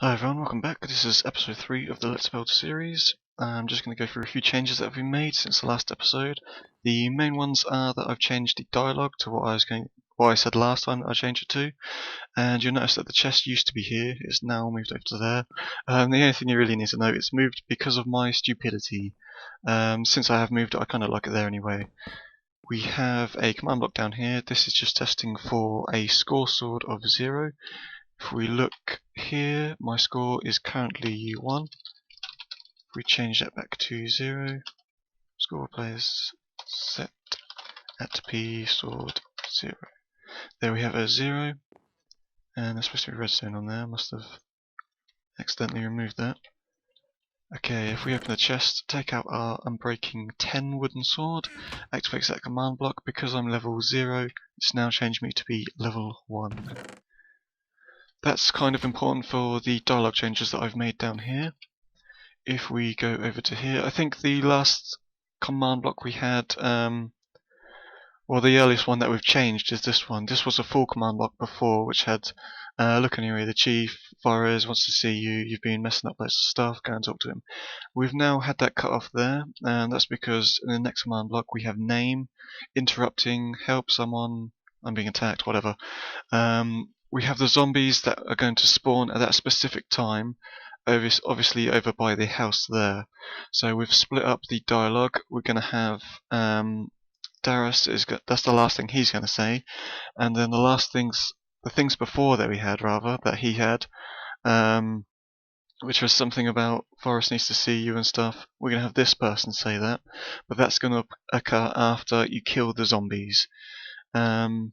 Hi everyone, welcome back. This is episode 3 of the Let's Build series. I'm just going to go through a few changes that have been made since the last episode. The main ones are that I've changed the dialogue to what I said last time that I changed it to, and you'll notice that the chest used to be here, it's now moved over to there. The only thing you really need to know, it's moved because of my stupidity. Since I have moved it, I kind of like it there anyway. We have a command block down here. This is just testing for a score sword of 0. If we look here, my score is currently 1. If we change that back to 0, score players set at P sword 0. There we have a 0, and there's supposed to be redstone on there. Must have accidentally removed that. Okay, if we open the chest, take out our Unbreaking 10 wooden sword, activates that command block. Because I'm level 0, it's now changed me to be level 1. That's kind of important for the dialogue changes that I've made down here. If we go over to here, I think the last command block we had, well, the earliest one that we've changed is this one. This was a full command block before, which had, look in your ear, the chief, Virus wants to see you, you've been messing up loads of stuff, go and talk to him. We've now had that cut off there, and that's because in the next command block we have name, interrupting, help someone, I'm being attacked, whatever. We have the zombies that are going to spawn at that specific time, obviously over by the house there. So we've split up the dialogue. We're going to have Darius that's the last thing he's going to say, and then the things before that we had that he had, which was something about Forrest needs to see you and stuff. We're going to have this person say that, but that's going to occur after you kill the zombies. And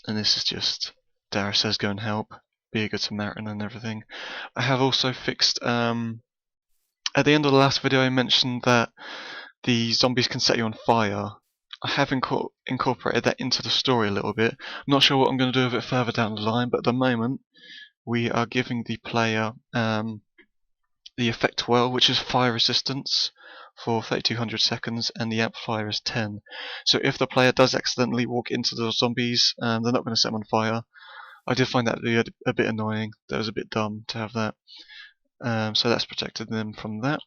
this is just Darius says go and help, be a good Samaritan and everything. I have also fixed, at the end of the last video I mentioned that the zombies can set you on fire. I have incorporated that into the story a little bit. I'm not sure what I'm going to do with it further down the line, but at the moment we are giving the player the effect well, which is fire resistance for 3200 seconds, and the amplifier is 10. So if the player does accidentally walk into the zombies, they're not going to set them on fire. I did find that to be a bit annoying. That was a bit dumb to have that. So that's protected them from that.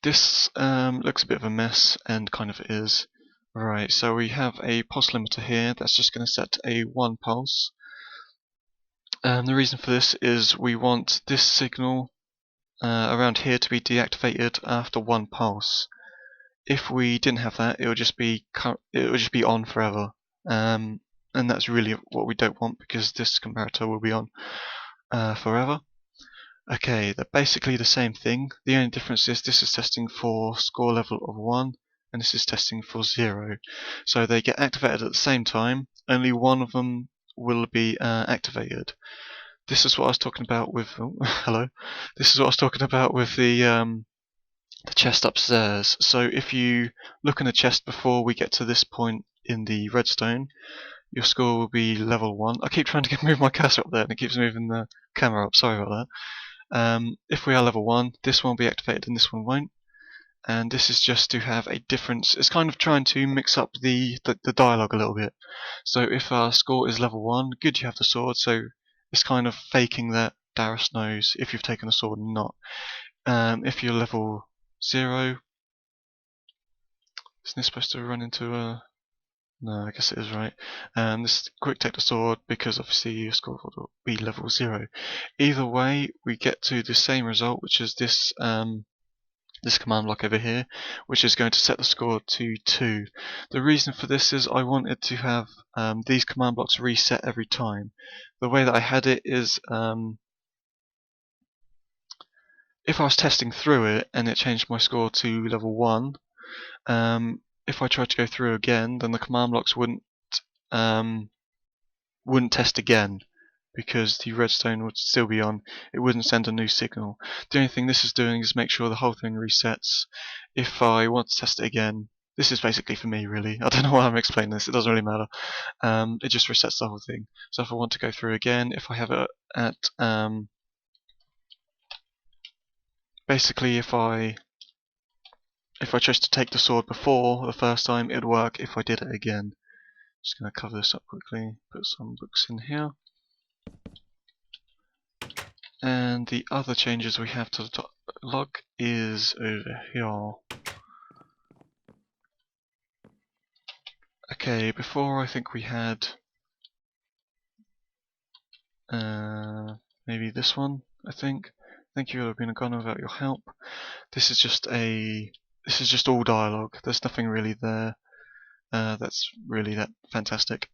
This looks a bit of a mess, and kind of is. Right, so we have a pulse limiter here that's just going to set a 1 pulse. The reason for this is we want this signal around here to be deactivated after 1 pulse. If we didn't have that, it would just be on forever. And that's really what we don't want, because this comparator will be on forever. Okay, they're basically the same thing. The only difference is this is testing for score level of 1, and this is testing for 0. So they get activated at the same time, only one of them will be activated. This is what I was talking about with hello. This is what I was talking about with the chest upstairs. So if you look in the chest before we get to this point in the redstone, your score will be level 1. I keep trying to move my cursor up there and it keeps moving the camera up, sorry about that. If we are level 1, this one will be activated and this one won't. And this is just to have a difference. It's kind of trying to mix up the dialogue a little bit. So if our score is level 1, good, you have the sword, so it's kind of faking that Darius knows if you've taken the sword or not. If you're level 0, isn't this supposed to run into a... No, I guess it is right. This quick take the sword, because obviously your score will be level 0. Either way, we get to the same result, which is this this command block over here, which is going to set the score to 2. The reason for this is I wanted to have these command blocks reset every time. The way that I had it is if I was testing through it and it changed my score to level 1, if I tried to go through again, then the command blocks wouldn't test again, because the redstone would still be on. It wouldn't send a new signal. The only thing this is doing is make sure the whole thing resets. If I want to test it again, this is basically for me really. I don't know why I'm explaining this, it doesn't really matter. It just resets the whole thing. So if I want to go through again, if I have it at basically if I chose to take the sword before the first time, it'd work if I did it again. Just going to cover this up quickly, put some books in here. And the other changes we have to the log is over here. Okay, before I think we had maybe this one. I think. Thank you, I've been gone without your help. This is just all dialogue. There's nothing really there that's really that fantastic.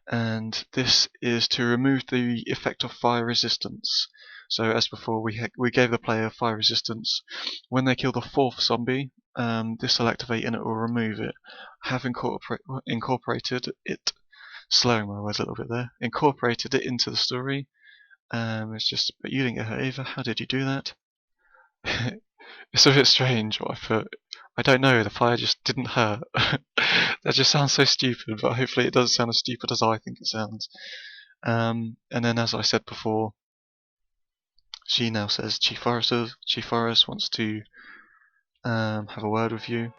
And this is to remove the effect of fire resistance. So as before, we gave the player fire resistance. When they kill the fourth zombie, this will activate and it will remove it. I have incorporated it, slowing my words a little bit there, incorporated it into the story. It's just, but you didn't get hurt either. How did you do that? It's a bit strange what I put. I don't know, the fire just didn't hurt. That just sounds so stupid, but hopefully it doesn't sound as stupid as I think it sounds. And then as I said before, she now says Chief Forrest wants to have a word with you.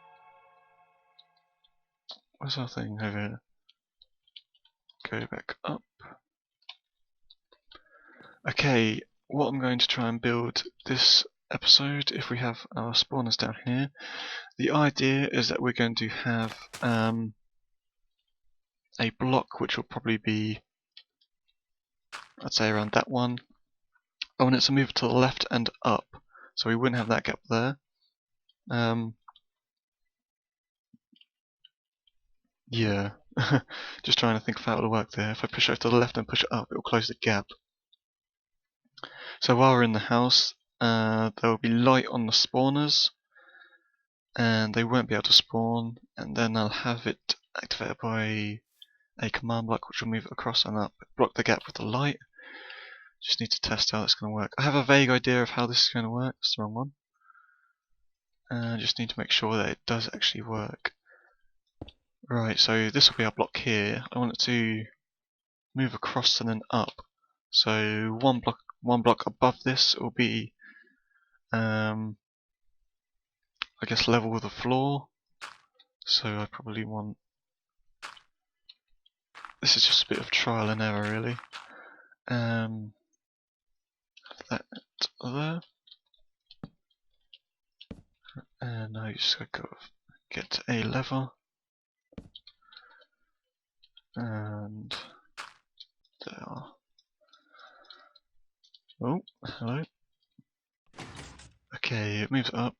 Where's our thing over here? Go back up. Okay, what I'm going to try and build this episode, if we have our spawners down here, the idea is that we're going to have a block which will probably be, I'd say around that one. I want it to move to the left and up, so we wouldn't have that gap there. Yeah, just trying to think of how it'll work there. If I push it to the left and push it up, it will close the gap. So while we're in the house, there will be light on the spawners, and they won't be able to spawn, and then I'll have it activated by a command block which will move it across and up, block the gap with the light. Just need to test how that's going to work. I have a vague idea of how this is going to work. It's the wrong one. I just need to make sure that it does actually work. Right, so this will be our block here. I want it to move across and then up. So one block above this will be, I guess, level with the floor. So I probably want. This is just a bit of trial and error, really. That there, and now you just gotta go get a lever, and there. Oh, hello. Okay, it moves up.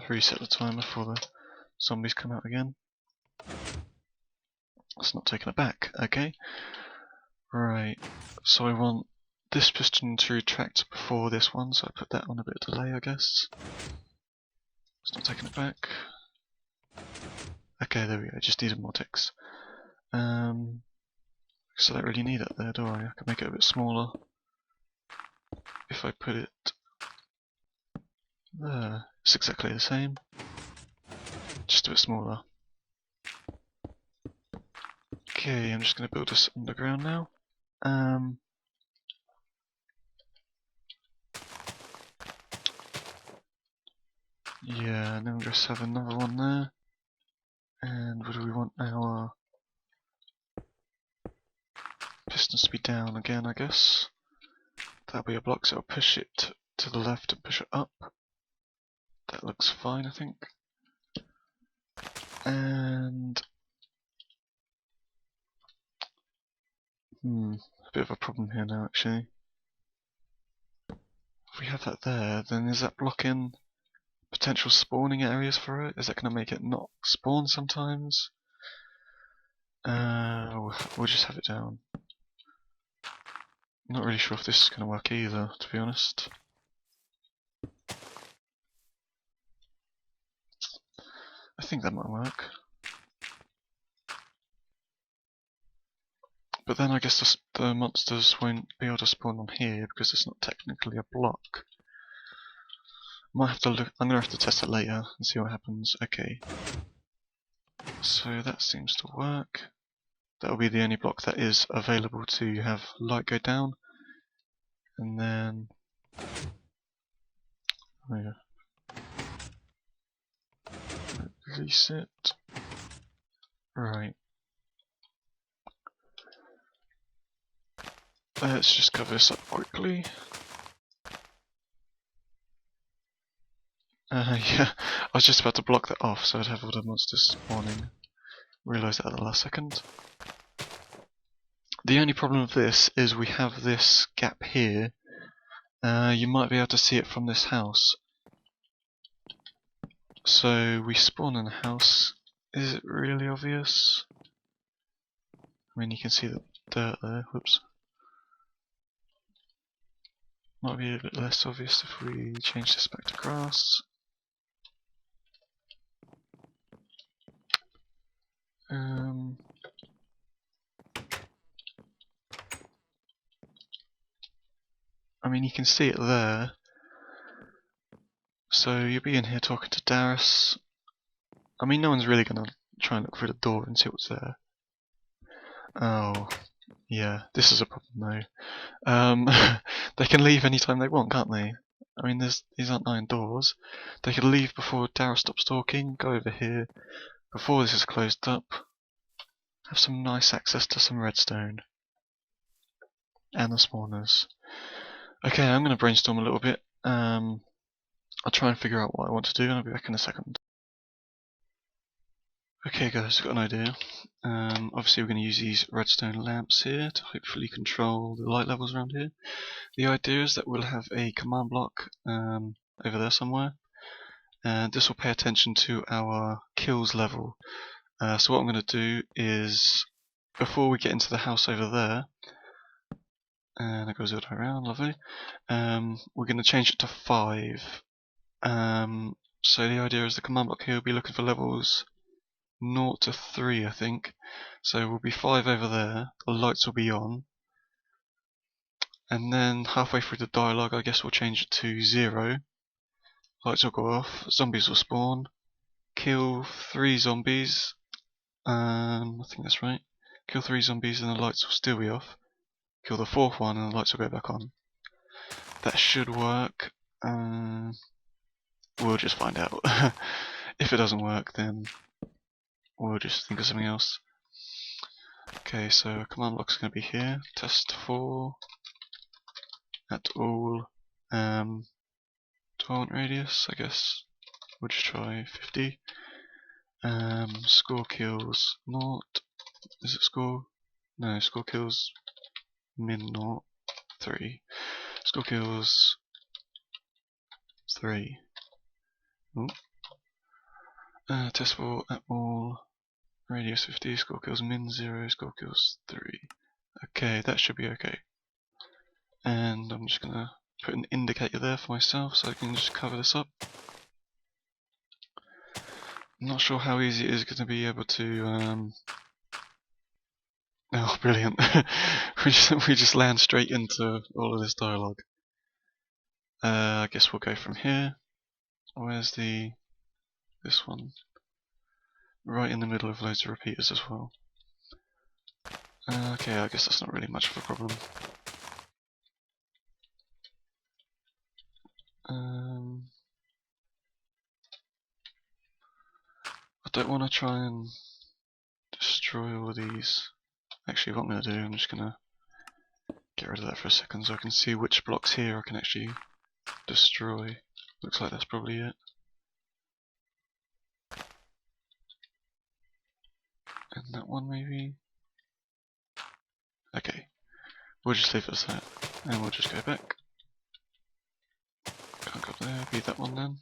Reset the timer before the zombies come out again. It's not taking it back. Okay. Right. So I want this piston to retract before this one, so I put that on a bit of delay, I guess. It's not taking it back. Okay, there we go. Just needed more ticks. So I don't really need it there, do I? I can make it a bit smaller. If I put it there, it's exactly the same. Just a bit smaller. Okay, I'm just going to build this underground now. Yeah, and then we'll just have another one there. And what do we want our pistons to be down again, I guess. That'll be a block, so I'll push it to the left and push it up. That looks fine, I think. And a bit of a problem here now, actually. If we have that there, then is that blocking potential spawning areas for it? Is that going to make it not spawn sometimes? We'll just have it down. Not really sure if this is going to work either, to be honest. I think that might work. But then I guess the monsters won't be able to spawn on here because it's not technically a block. Might have to look. I'm gonna have to test it later and see what happens. Okay. So that seems to work. That'll be the only block that is available to have light go down. And then release it. Right. Let's just cover this up quickly. Yeah, I was just about to block that off so I'd have all the monsters spawning. Realised that at the last second. The only problem with this is we have this gap here. You might be able to see it from this house. So we spawn in a house. Is it really obvious? I mean, you can see the dirt there. Whoops. Might be a bit less obvious if we change this back to grass. I mean, you can see it there. So you'll be in here talking to Darius. I mean, no one's really gonna try and look through the door and see what's there. Oh, yeah, this is a problem though. They can leave anytime they want, can't they? I mean, these aren't 9 doors. They could leave before Darius stops talking, go over here, before this is closed up, have some nice access to some redstone. And the spawners. Okay, I'm going to brainstorm a little bit. I'll try and figure out what I want to do and I'll be back in a second. Okay guys, I've got an idea. Obviously we're going to use these redstone lamps here to hopefully control the light levels around here. The idea is that we'll have a command block over there somewhere, and this will pay attention to our kills level. So what I'm going to do is, before we get into the house over there, and it goes all the way around, lovely, we're going to change it to 5. So the idea is the command block here will be looking for levels 0 to 3, I think. So we'll be 5 over there, the lights will be on, and then halfway through the dialogue I guess we'll change it to 0. Lights will go off, zombies will spawn, kill 3 zombies, I think that's right. Kill 3 zombies and the lights will still be off. Kill the 4th one and the lights will go back on. That should work. We'll just find out. If it doesn't work, then we'll just think of something else. Okay, so command block's going to be here. Test 4 at all. Torrent radius, I guess. We'll just try 50. Score kills not. Is it score? No, score kills min not 3. Score kills 3. Ooh. Test 4 at all. Radius 50. Score kills min 0. Score kills 3. Okay, that should be okay. And I'm just gonna put an indicator there for myself so I can just cover this up. I'm not sure how easy it is going to be able to. Oh, brilliant! we just land straight into all of this dialogue. I guess we'll go from here. Where's this one? Right in the middle of loads of repeaters as well. Okay, I guess that's not really much of a problem. I don't want to try and destroy all of these. Actually, what I'm going to do, I'm just going to get rid of that for a second so I can see which blocks here I can actually destroy. Looks like that's probably it. And that one maybe? Okay, we'll just leave it as that. And we'll just go back. Can't go up there, be that one then.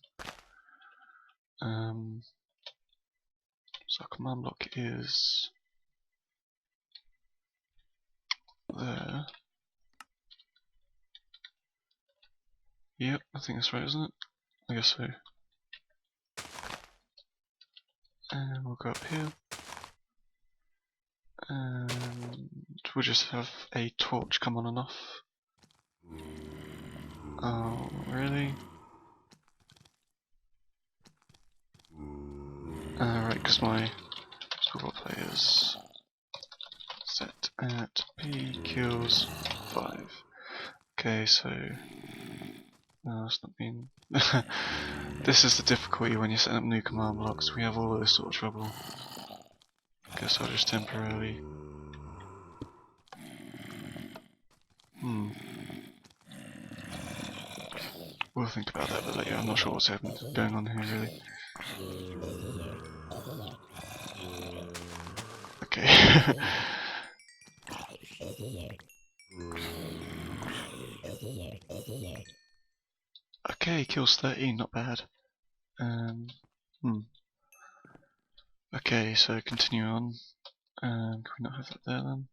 So our command block is there. Yep, I think that's right, isn't it? I guess so. And we'll go up here. And we'll just have a torch come on and off. Oh, really? Right, because my scoreboard players set at P kills 5. Okay, so no, that's not been. This is the difficulty when you're setting up new command blocks. We have all of this sort of trouble. Guess I'll just temporarily We'll think about that a bit later. I'm not sure what's going on here really. Okay. Okay, kills 13, not bad. Hmm. Okay, so continue on. Can we not have that there then?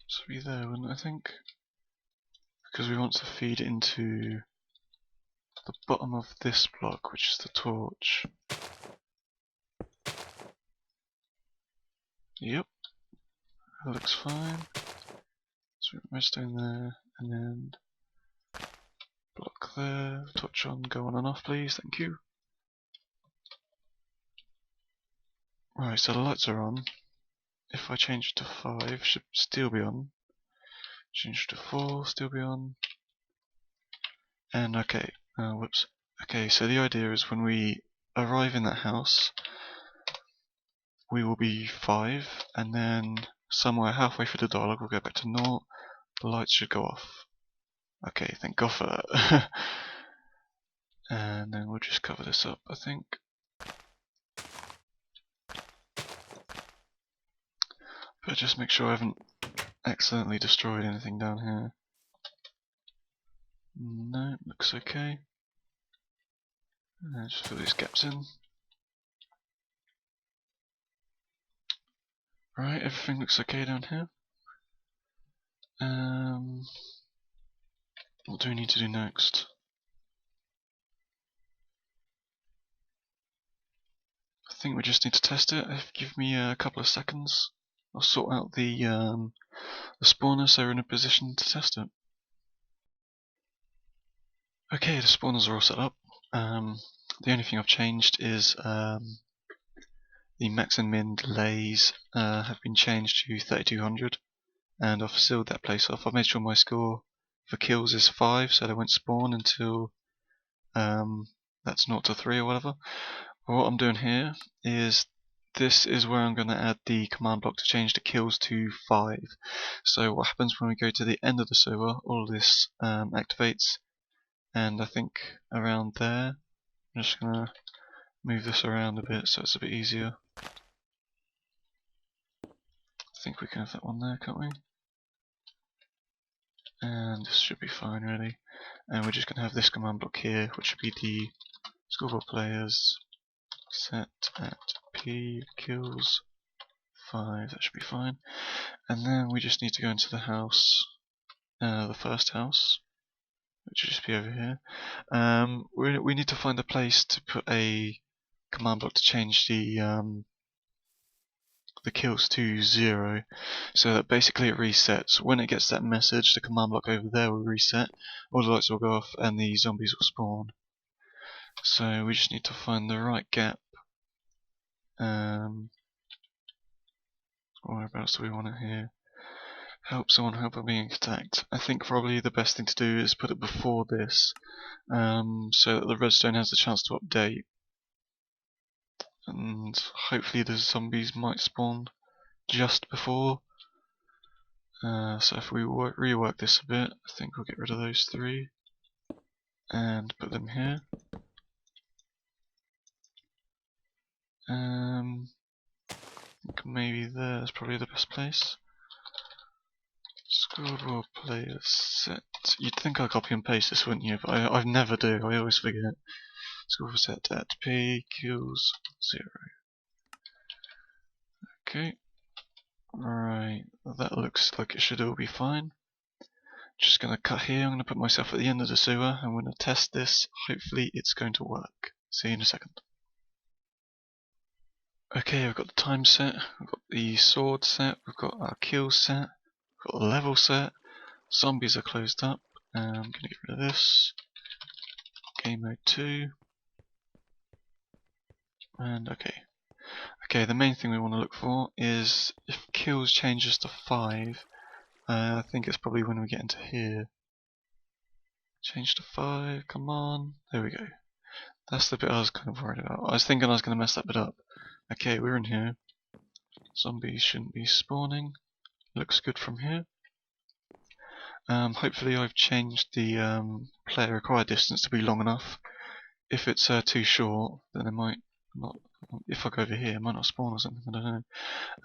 So be there, wouldn't I think? Because we want to feed into the bottom of this block, which is the torch. Yep, that looks fine. So redstone there, and then block there. Torch on, go on and off, please. Thank you. Right, so the lights are on. If I change it to 5, should still be on. Change it to 4, still be on. And okay, whoops. Okay, so the idea is when we arrive in that house, we will be 5, and then somewhere halfway through the dialogue we'll go back to 0. The lights should go off. Okay, thank God for that. And then we'll just cover this up, I think. But just make sure I haven't accidentally destroyed anything down here. No, looks okay. And just fill these gaps in. Right, everything looks okay down here. What do we need to do next? I think we just need to test it. Give me a couple of seconds. I'll sort out the spawners so we're in a position to test it. Okay, the spawners are all set up. The only thing I've changed is the max and min delays have been changed to 3200, and I've sealed that place off. I've made sure my score for kills is 5, so they won't spawn until that's 0 to 3 or whatever. But what I'm doing here is this is where I'm going to add the command block to change the kills to 5. So what happens when we go to the end of the server, all of this activates, and I think around there, I'm just going to move this around a bit so it's a bit easier. I think we can have that one there, can't we? And this should be fine really. And we're just going to have this command block here, which should be the scoreboard players set at p kills 5, that should be fine. And then we just need to go into the house, the first house, which should just be over here. We need to find a place to put a command block to change the kills to 0, so that basically it resets. When it gets that message, the command block over there will reset, all the lights will go off, and the zombies will spawn. So we just need to find the right gap. Whereabouts do we want it here? Help someone help by being attacked. I think probably the best thing to do is put it before this, so that the redstone has the chance to update. And hopefully the zombies might spawn just before. So if we rework this a bit, I think we'll get rid of those 3 and put them here. I think maybe there's probably the best place. Scoreboard players set. You'd think I'd copy and paste this, wouldn't you? But I never do. I always forget. Scoreboard set at p kills 0. Okay. Right. That looks like it should all be fine. Just going to cut here. I'm going to put myself at the end of the sewer. I'm going to test this. Hopefully it's going to work. See you in a second. Okay, I've got the time set, we've got the sword set, we've got our kill set, we've got the level set, zombies are closed up. I'm going to get rid of this. Game mode 2. And okay. Okay, the main thing we want to look for is if kills changes to 5, I think it's probably when we get into here. Change to 5, come on. There we go. That's the bit I was kind of worried about. I was thinking I was going to mess that bit up. Okay, we're in here. Zombies shouldn't be spawning. Looks good from here. Hopefully I've changed the player required distance to be long enough. If it's too short, then it might not. If I go over here, it might not spawn or something. I don't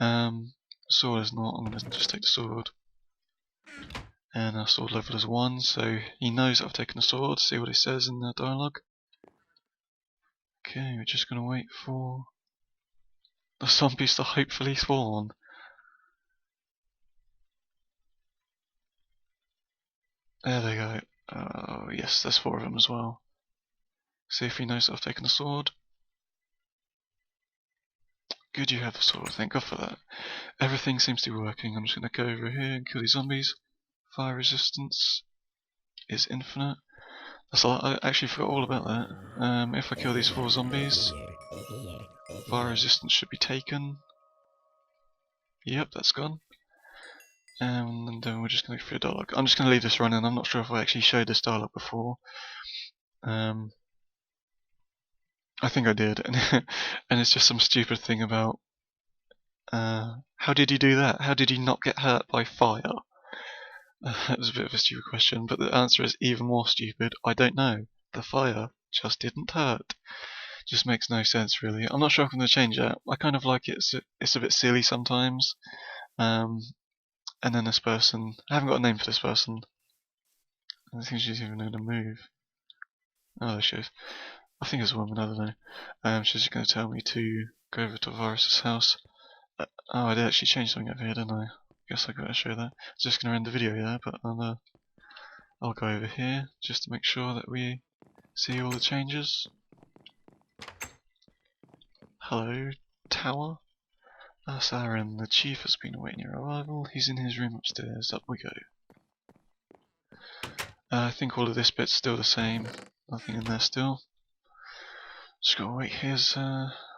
know. Sword is not. I'm going to just take the sword. And our sword level is 1, so he knows I've taken the sword. See what it says in the dialogue. Okay, we're just going to wait for the zombies to hopefully spawn. There they go. Oh, yes, there's 4 of them as well. See if he knows that I've taken the sword. Good, you have the sword. Thank God for that. Everything seems to be working. I'm just going to go over here and kill these zombies. Fire resistance is infinite. That's all. I actually forgot all about that. If I kill these 4 zombies, fire resistance should be taken. Yep, that's gone. And then we're just going to go through the dialogue. I'm just going to leave this running. I'm not sure if I actually showed this dialogue before. I think I did, and it's just some stupid thing about how did he do that? How did he not get hurt by fire? It was a bit of a stupid question, but the answer is even more stupid. I don't know. The fire just didn't hurt. Just makes no sense, really. I'm not sure if I'm going to change it. I kind of like it. It's a bit silly sometimes. And then this person, I haven't got a name for this person. I don't think she's even going to move. Oh, there she is. I think it's a woman, I don't know. She's just going to tell me to go over to Virus's house. Oh, I did actually change something over here, didn't I? Guess I better show that. I was just going to end the video there, but I'll go over here just to make sure that we see all the changes. Hello, tower. That's Aaron. The chief has been awaiting your arrival. He's in his room upstairs. Up we go. I think all of this bit's still the same. Nothing in there still. Just gotta wait his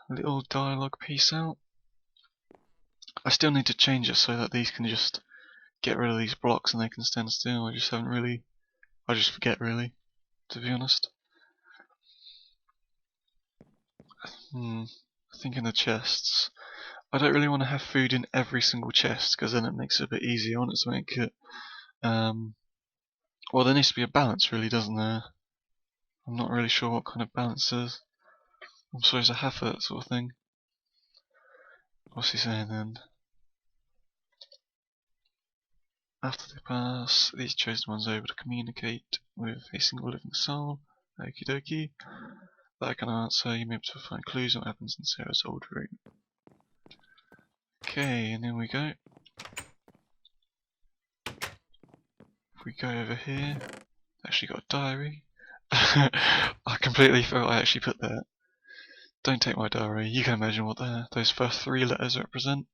little dialogue piece out. I still need to change it so that these can just get rid of these blocks and they can stand still. I just forget really, to be honest. I think in the chests, I don't really want to have food in every single chest because then it makes it a bit easier on it to make it. Well, there needs to be a balance, really, doesn't there? I'm not really sure what kind of balance is I'm supposed to have for that sort of thing. What's he saying then? After they pass, these chosen ones are able to communicate with a single living soul. Okie dokie. That can answer. You may be able to find clues on what happens in Sarah's old room. Okay, and then we go. If we go over here, actually got a diary. I completely forgot I actually put that. Don't take my diary. You can imagine what those first 3 letters represent.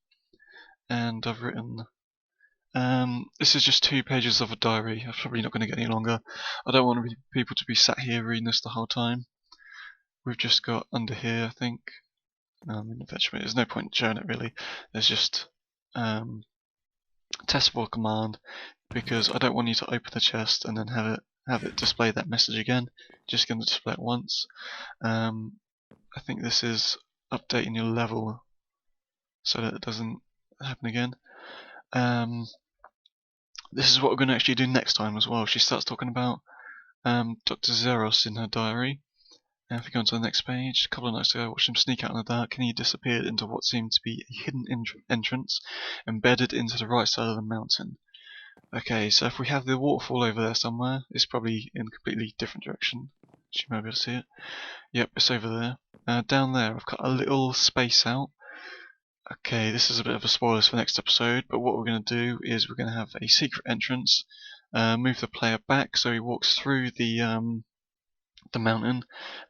And I've written. This is just 2 pages of a diary. I'm probably not going to get any longer. I don't want people to be sat here reading this the whole time. We've just got under here, I think. There's no point in showing it really. There's just test for command because I don't want you to open the chest and then have it display that message again. Just going to display it once. I think this is updating your level so that it doesn't happen again. This is what we're going to actually do next time as well. She starts talking about Dr. Zeros in her diary. And if we go on to the next page, a couple of nights ago I watched him sneak out in the dark and he disappeared into what seemed to be a hidden entrance embedded into the right side of the mountain. Okay, so if we have the waterfall over there somewhere, it's probably in a completely different direction. You might be able to see it. Yep, it's over there. Down there I've cut a little space out. Okay, this is a bit of a spoilers for next episode, but what we're going to do is we're going to have a secret entrance, move the player back so he walks through the mountain,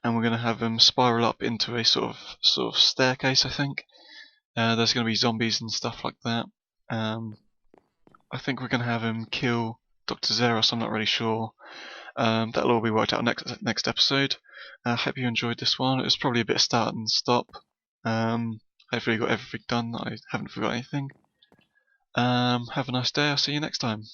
and we're going to have him spiral up into a sort of staircase, I think. There's going to be zombies and stuff like that. I think we're going to have him kill Dr. Zeros, I'm not really sure. That'll all be worked out next episode. I hope you enjoyed this one. It was probably a bit start and stop. Hopefully you got everything done. I haven't forgot anything. Have a nice day. I'll see you next time.